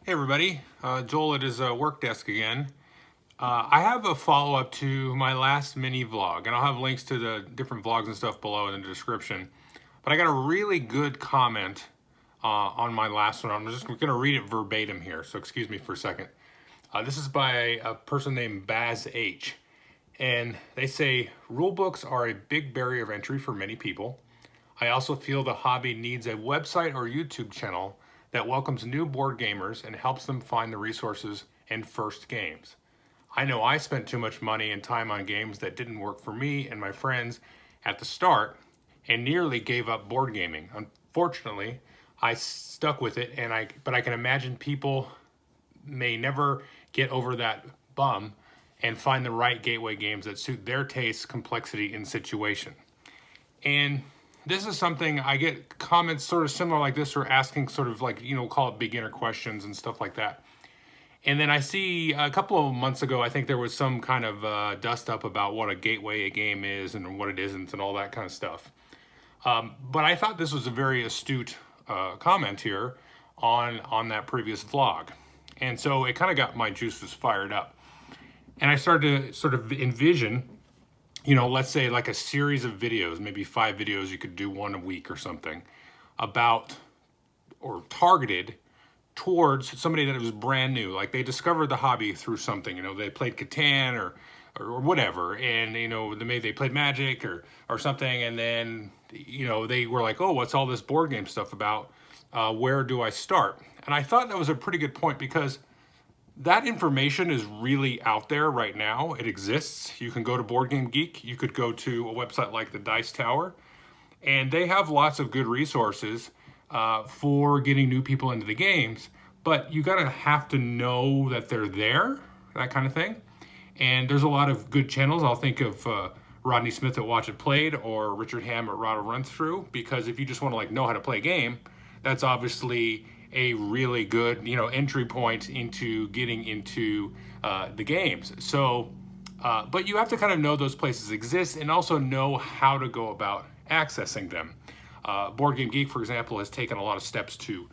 Hey everybody, Joel at his work desk again. I have a follow-up to my last mini vlog, and I'll have links to the different vlogs and stuff below in the description. But I got a really good comment on my last one. I'm just going to read it verbatim here, so excuse me for a second. This is by a person named Baz H. And they say, rulebooks are a big barrier of entry for many people. I also feel the hobby needs a website or YouTube channel that welcomes new board gamers and helps them find the resources and first games. I know I spent too much money and time on games that didn't work for me and my friends at the start and nearly gave up board gaming. Unfortunately, I stuck with it, but I can imagine people may never get over that bum and find the right gateway games that suit their taste, complexity, and situation. And this is something I get comments sort of similar like this, or asking sort of like, call it beginner questions and stuff like that. And then I see a couple of months ago, I think there was some kind of dust up about what a gateway game is and what it isn't and all that kind of stuff. But I thought this was a very astute comment here on that previous vlog. And so it kind of got my juices fired up. And I started to sort of envision, let's say like a series of videos, maybe 5 videos, you could do one a week or something, about or targeted towards somebody that was brand new. Like they discovered the hobby through something, they played Catan or whatever, and maybe they played Magic or something, and then they were like, oh, what's all this board game stuff about? Where do I start? And I thought that was a pretty good point, because that information is really out there right now. It exists. You can go to Board Game Geek. You could go to a website like the Dice Tower, and they have lots of good resources for getting new people into the games. But you gotta have to know that they're there, that kind of thing. And there's a lot of good channels. I'll think of Rodney Smith at Watch It Played, or Richard Ham at Rod Run Through, because if you just want to know how to play a game, that's obviously a really good entry point into getting into the games. So but you have to kind of know those places exist and also know how to go about accessing them. Board Game Geek, for example, has taken a lot of steps to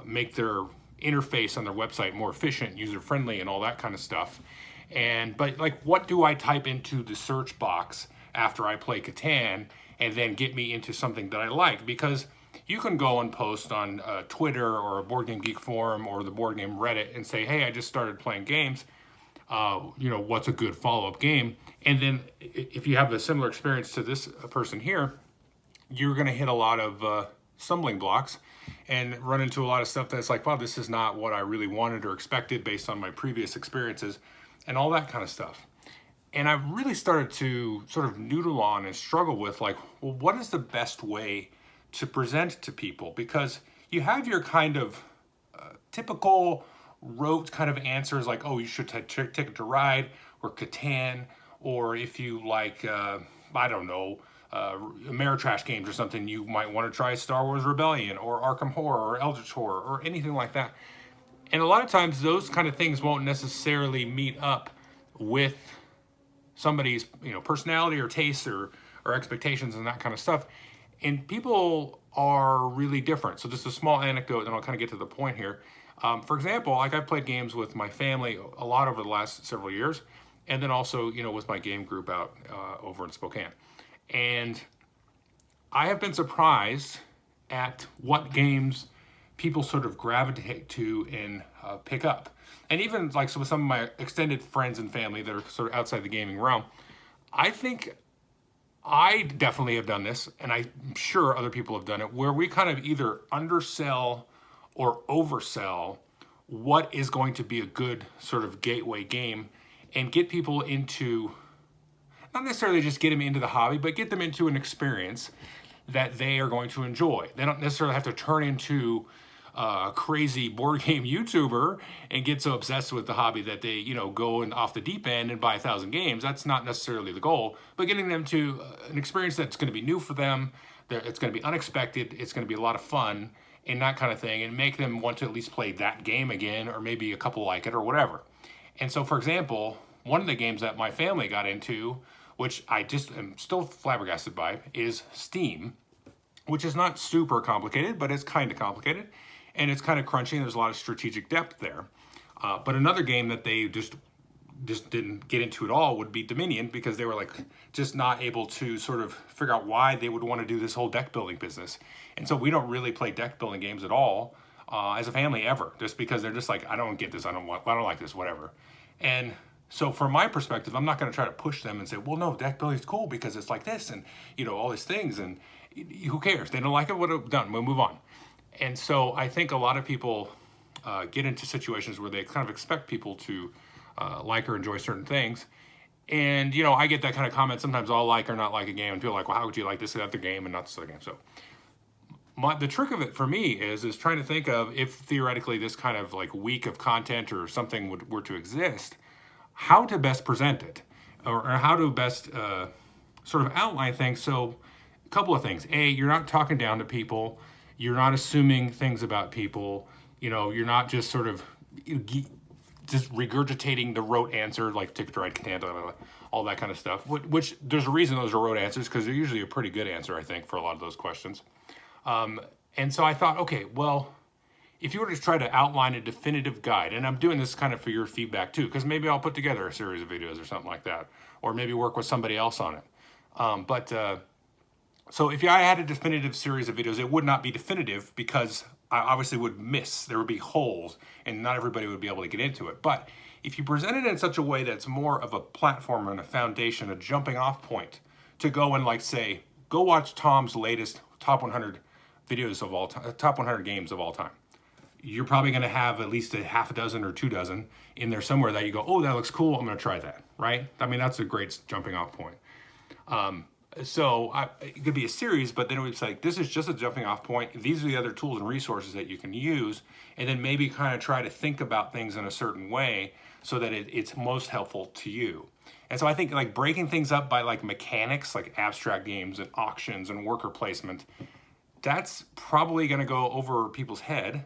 make their interface on their website more efficient, user-friendly, and all that kind of stuff. But like, what do I type into the search box after I play Catan and then get me into something that I like? Because you can go and post on Twitter or a Board Game Geek forum or the Board Game Reddit and say, hey, I just started playing games. What's a good follow-up game? And then if you have a similar experience to this person here, you're going to hit a lot of stumbling blocks and run into a lot of stuff that's like, wow, this is not what I really wanted or expected based on my previous experiences and all that kind of stuff. And I really started to sort of noodle on and struggle with, like, well, what is the best way to present to people? Because you have your kind of typical rote kind of answers, like, oh, you should take Ticket to Ride or Catan, or if you like, I don't know, Ameritrash games or something, you might want to try Star Wars Rebellion or Arkham Horror or Eldritch Horror or anything like that. And a lot of times those kind of things won't necessarily meet up with somebody's personality or taste or expectations and that kind of stuff. And people are really different. So just a small anecdote, and I'll kind of get to the point here. For example, like I've played games with my family a lot over the last several years, and then also, with my game group out over in Spokane. And I have been surprised at what games people sort of gravitate to and pick up. And even like some of my extended friends and family that are sort of outside the gaming realm, I think I definitely have done this, and I'm sure other people have done it, where we kind of either undersell or oversell what is going to be a good sort of gateway game and get people into, not necessarily just get them into the hobby, but get them into an experience that they are going to enjoy. They don't necessarily have to turn into a crazy board game YouTuber and get so obsessed with the hobby that they, go and off the deep end and buy 1,000 games. That's not necessarily the goal, but getting them to an experience that's going to be new for them, that it's going to be unexpected, it's going to be a lot of fun, and that kind of thing, and make them want to at least play that game again, or maybe a couple like it or whatever. And so, for example, one of the games that my family got into, which I just am still flabbergasted by, is Steam, which is not super complicated, but it's kind of complicated. and it's kind of crunchy, and there's a lot of strategic depth there. But another game that they just didn't get into at all would be Dominion, because they were like just not able to sort of figure out why they would want to do this whole deck building business. And so we don't really play deck building games at all as a family ever, just because they're just like, I don't get this, I don't like this, whatever. And so from my perspective, I'm not going to try to push them and say, well, no, deck building is cool because it's like this, and all these things, and who cares? They don't like it, what have done, we'll move on. And so I think a lot of people get into situations where they kind of expect people to like or enjoy certain things. And, I get that kind of comment. Sometimes I'll like or not like a game, and people are like, well, how would you like this other game and not this other game? So the trick of it for me is trying to think of, if theoretically this kind of like week of content or something were to exist, how to best present it, or how to best sort of outline things. So a couple of things. A, you're not talking down to people. You're not assuming things about people. You're not just sort of just regurgitating the rote answer, like Ticket to Ride, Catan, all that kind of stuff, which there's a reason those are rote answers, because they're usually a pretty good answer, I think, for a lot of those questions. And so I thought, okay, well, if you were to try to outline a definitive guide, and I'm doing this kind of for your feedback too, because maybe I'll put together a series of videos or something like that, or maybe work with somebody else on it. So if I had a definitive series of videos, it would not be definitive, because I obviously would miss. There would be holes, and not everybody would be able to get into it. But if you present it in such a way that's more of a platform and a foundation, a jumping off point to go and, like, say, go watch Tom's latest top 100 videos of all time, top 100 games of all time. You're probably going to have at least a half a dozen or 2 dozen in there somewhere that you go, oh, that looks cool, I'm going to try that, right? I mean, that's a great jumping off point. It could be a series, but then it's like, this is just a jumping off point. These are the other tools and resources that you can use, and then maybe kind of try to think about things in a certain way so that it's most helpful to you. And so I think, like, breaking things up by, like, mechanics, like abstract games and auctions and worker placement, that's probably going to go over people's head,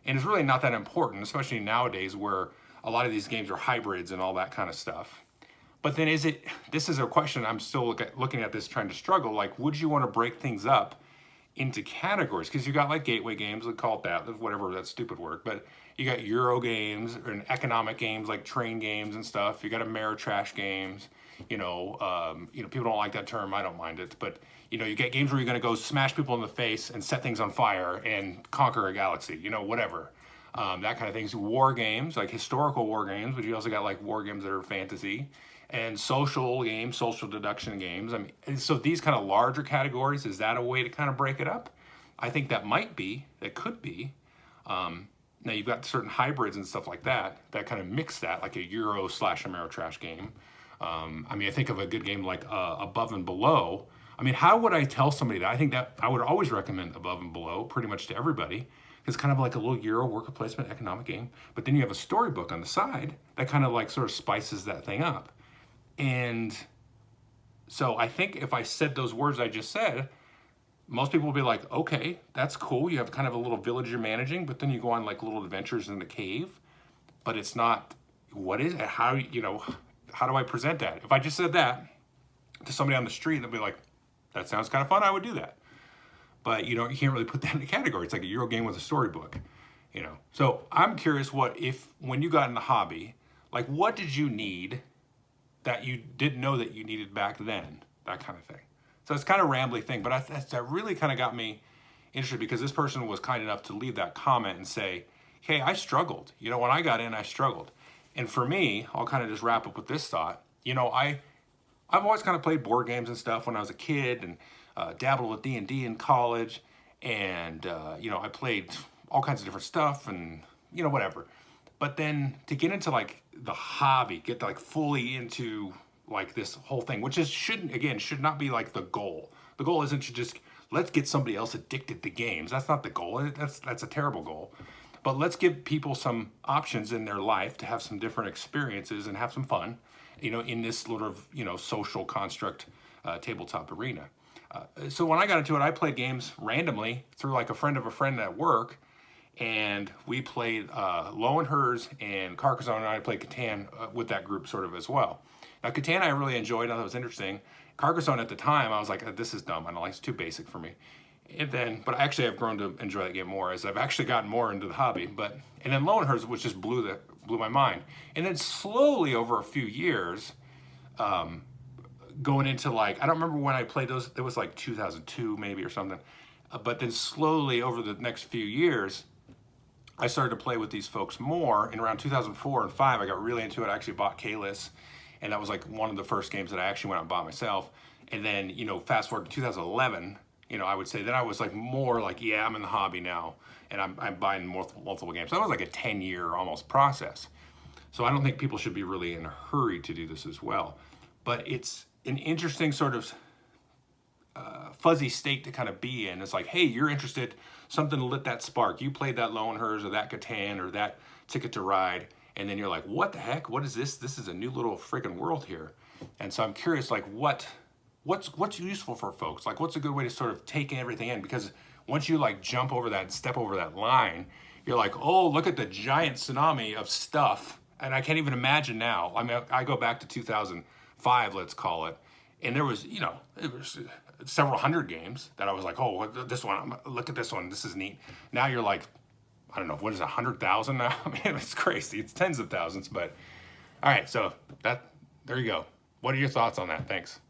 and it's really not that important, especially nowadays where a lot of these games are hybrids and all that kind of stuff. But then this is a question I'm still looking at this, trying to struggle, like, would you want to break things up into categories? Because you got, like, gateway games, let's call it that, whatever, that stupid word, but you got Euro games and economic games like train games and stuff. You got Ameritrash games, people don't like that term, I don't mind it, but you get games where you're going to go smash people in the face and set things on fire and conquer a galaxy, whatever. That kind of things. War games, like historical war games, but you also got, like, war games that are fantasy. And social games, social deduction games. I mean, so these kind of larger categories, is that a way to kind of break it up? I think that could be. Now you've got certain hybrids and stuff like that kind of mix that, like a Euro / Ameritrash game. I think of a good game like Above and Below. I mean, how would I tell somebody that? I think that I would always recommend Above and Below pretty much to everybody. It's kind of like a little Euro worker placement economic game. But then you have a storybook on the side that kind of, like, sort of spices that thing up. And so I think if I said those words I just said, most people will be like, okay, that's cool. You have kind of a little village you're managing, but then you go on, like, little adventures in the cave. But it's not, what is it? How do I present that? If I just said that to somebody on the street, they'll be like, that sounds kind of fun, I would do that. But you can't really put that in a category. It's like a Euro game with a storybook, So I'm curious, when you got in the hobby, like, what did you need that you didn't know that you needed back then, that kind of thing. So it's kind of a rambly thing, but that really kind of got me interested, because this person was kind enough to leave that comment and say, hey, I struggled. When I got in, I struggled. And for me, I'll kind of just wrap up with this thought. I've always kind of played board games and stuff when I was a kid, and dabbled with D&D in college, and I played all kinds of different stuff, and whatever. But then to get into, like, the hobby, get, like, fully into, like, this whole thing, which should not be, like, the goal. The goal isn't to just, let's get somebody else addicted to games. That's not the goal. That's a terrible goal. But let's give people some options in their life to have some different experiences and have some fun, in this sort of, social construct tabletop arena. So when I got into it, I played games randomly through, like, a friend of a friend at work. And we played Low and Hers and Carcassonne, and I played Catan with that group sort of as well. Now, Catan I really enjoyed. I thought it was interesting. Carcassonne at the time, I was like, this is dumb. I don't like, it's too basic for me. And then, but actually I've grown to enjoy that game more as I've actually gotten more into the hobby. And then Lowenherz, which just blew my mind. And then slowly over a few years, going into like, I don't remember when I played those, it was like 2002 maybe or something. But then slowly over the next few years, I started to play with these folks more. In around 2004 and 5, I got really into it. I actually bought Kalis, and that was like one of the first games that I actually went out and bought myself. And then, fast forward to 2011, I would say then I was like more like, yeah, I'm in the hobby now, and I'm buying multiple games. So that was like a 10-year almost process. So I don't think people should be really in a hurry to do this as well. But it's an interesting sort of fuzzy state to kind of be in. It's like, hey, you're interested, something lit that spark. You played that Lowenherz or that Catan or that Ticket to Ride, and then you're like, what the heck? What is this? This is a new little freaking world here. And so I'm curious, like, what's useful for folks? Like, what's a good way to sort of take everything in? Because once you like jump over that, step over that line, you're like, oh, look at the giant tsunami of stuff. And I can't even imagine now. I mean, I go back to 2005, let's call it, and there was, it was several hundred games that I was like, oh, this one, look at this one, this is neat. Now you're like, I don't know, what is it, 100,000 now? I mean, it's crazy. It's tens of thousands, but all right, so there you go. What are your thoughts on that? Thanks.